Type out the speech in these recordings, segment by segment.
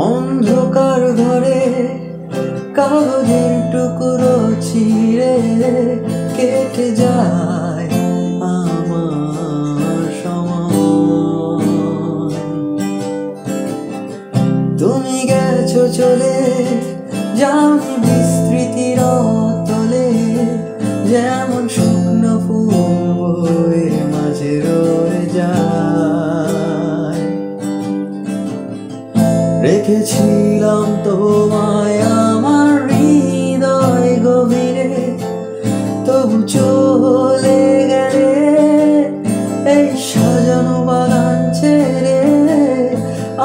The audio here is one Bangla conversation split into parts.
অন্ধকার ঘরে কাগজের টুকরো ছিঁড়ে কেটে যায় আমার সময়। তুমি গেছো চলে, যাওনি বিস্মৃতির তলে, যেমন শুকনো ফুল বইয়ের মাঝে রয়ে যায়। রেখেছিলাম তোমায় আমার হৃদয় গভীরে, তবু চলে গেলে এই সাজানো বাগান ছেড়ে।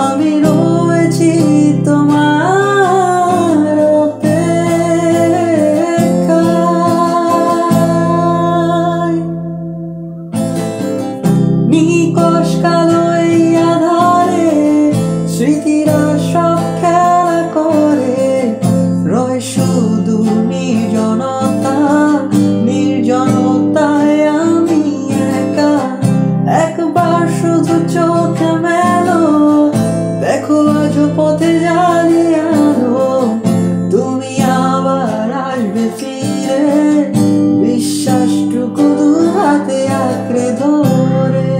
আমি রয়েছি তোমার অপেক্ষায়। নিকশ কালো এই আধারে স্মৃতিরা সব খেলা করে, রয় শুধু নির্জনতা, নির্জনতায় আমি একা। একবার শুধু চোখ মেলো, দেখো আজ পথে জ্বালিয়ে আলো। তুমি আবার আসবে ফিরে, বিশ্বাসটুকু দু হাতে আঁকড়ে ধরে।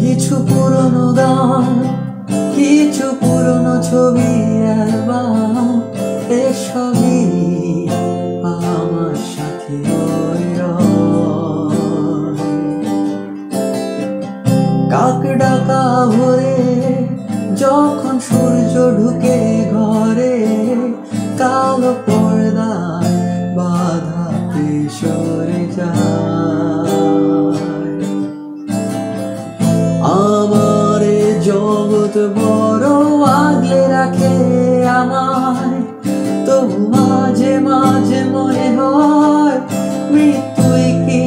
কিছু পুরনো গান, কিছু পুরনো ছবি, অ্যালবাম, এসবই আমার সাথে কাক ডাকা ভোরে যখন সূর্য ঢুকে ঘরে, কালো পর্দায় বাধা সরে যায়। আমার জগৎ বড় আগলে রাখে আমায়, তবু মাঝে মাঝে মনে হয় মৃত্যুই কি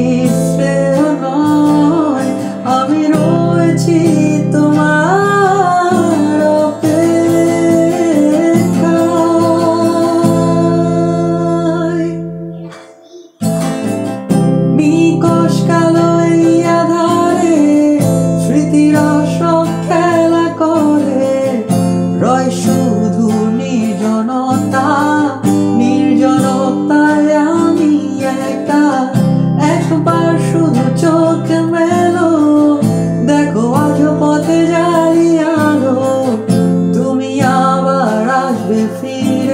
শ্রেয় নয়। আমি রয়েছি তোমার অপেক্ষায়। নিকশ কালো এই আধারে স্মৃতিরা সব খেলা করে, রয় শুধু নির্জনতা, নির্জনতায় আমি একা। একবার শুধু চোখ মেলো, দেখো আজ পথে জ্বালিয়ে আলো। তুমি আবার আসবে ফিরে।